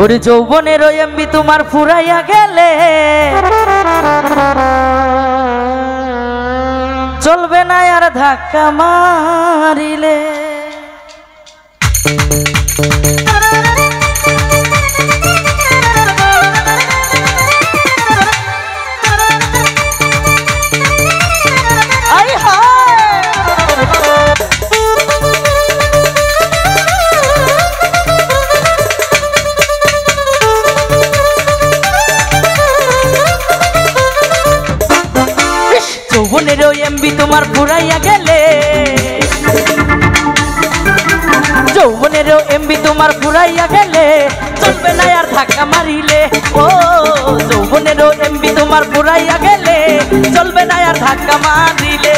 ওরে যৌবনের এমবি তোমার ফুরাইয়া গেলে চলবে না আর ধাক্কা মারিলে। যৌবনেরও এমবি তোমার ফুরাইয়া গেলে, যৌবনেরও এমবি তোমার ফুরাইয়া গেলে চলবে না আর ধাক্কা মারিলে। ও যৌবনেরও এমবি তোমার ফুরাইয়া গেলে চলবে না আর ধাক্কা মারিলে।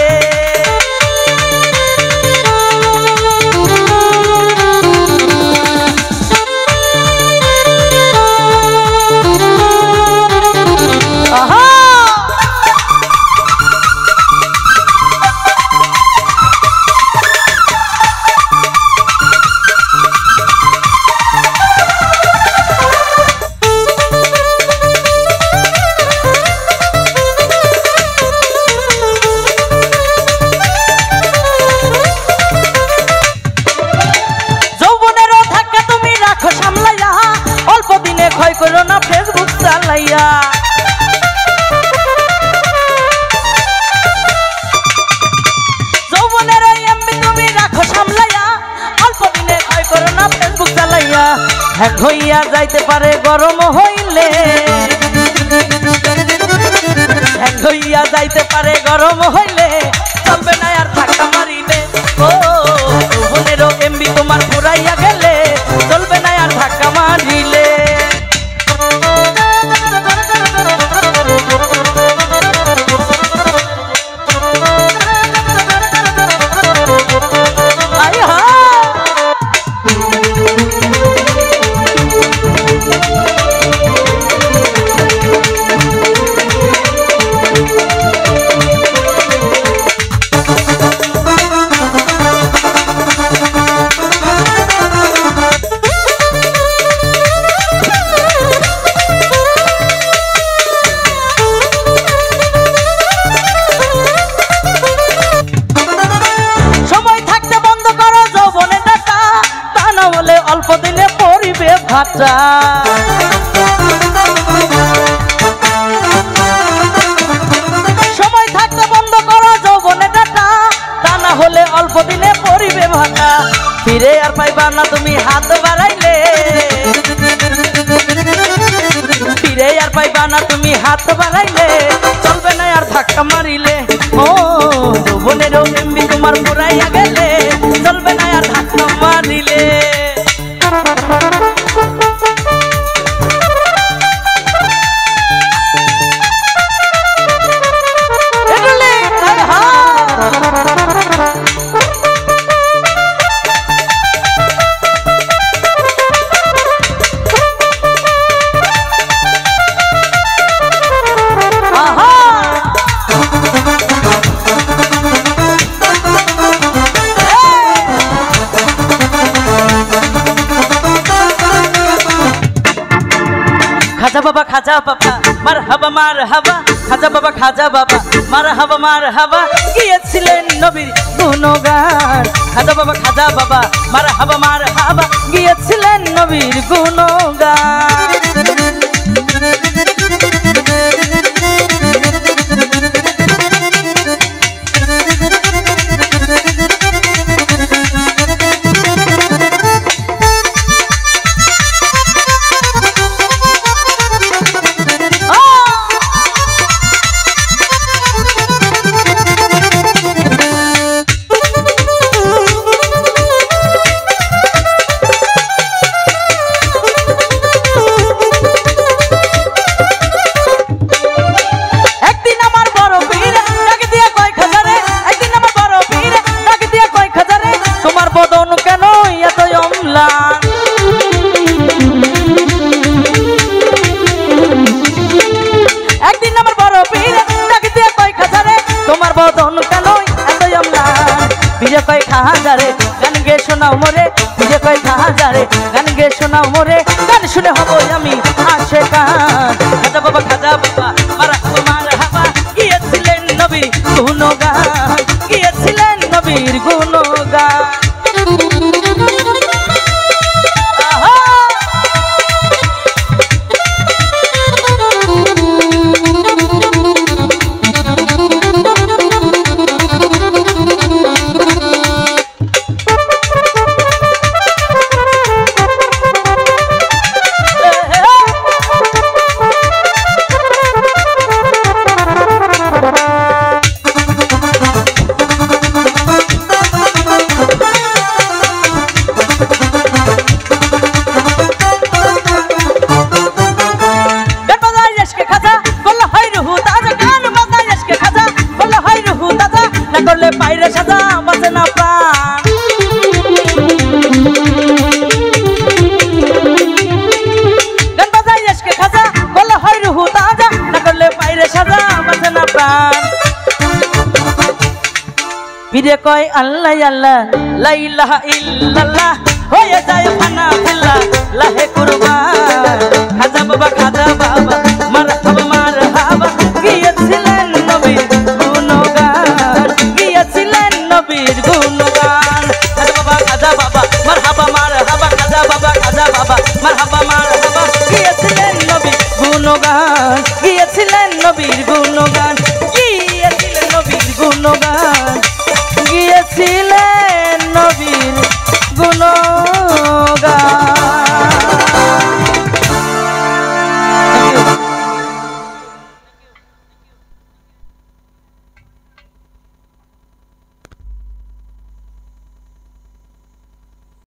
ক্ষয় করো না ফেসবুক চালাইয়া, যৌবনের এমবি তুমি রাখো সামলাইয়া, অল্প দিনে ক্ষয় করো না ফেসবুক চালাইয়া। হ্যাক হইয়া যাইতে পারে গরম হইলে, হ্যাক হইয়া যাইতে পারে গরম হইলে চলবে না আর ধাক্কা মারিলে। ও যৌবনের এমবি তোমার ফুরাইয়া গেলে চলবে না আর ধাক্কা মারিলে। অল্প দিনে পরিবে ভাটা, সময় থাকতে বন্ধ করো যৌবনে ডাটা, তা না হলে অল্প দিনে পরিবে ভাটা। ফিরে আর পাইবা না তুমি হাত বাড়াইলে, ফিরে আর পাইবা না তুমি হাত বাড়াইলে চলবে না আর ধাক্কা মারিলে। ও যৌবনেরও এমবি তোমার ফুরাইয়া গেলে চলবে না আর ধাক্কা মারিলে। খাজা বাবা খাজা বাবা মারহাবা মারহাবা, খাজা বাবা খাজা বাবা মারহাবা মারহাবা, গিয়েছিলেন নবীর গুণগান। খাজা বাবা খাজা বাবা মারহাবা মারহাবা, গিয়েছিলেন নবীর গুণগান। একদিন আমার বড় পীর ডাকি দিয়ে কই খাজারে, তোমার বদন কেন এত অম্লান। পীরে কয় খাজারে গান গে শোনাও মোরে, পীরে কয় হাজারে গান গে শোনাও মোরে গান শুনে হব আমি আশেকান খাজা বাবা মারহাবা গিয়েছিলেন নবীর গুণগান গিয়েছিলেন নবীর গুণগান করলে পাইরে সাজা বাঁচে না প্রাণ গান বাজাই আজকে খাজা বলে হয় রুহু তাজা না করলে পাইরে সাজা বাঁচে না প্রাণ ফিরে কয় আল্লাহ আল্লাহ লা ইলাহা ইল্লাল্লাহ হয়ে যায় ফানা ফিল্লাহ লাহে কুরবান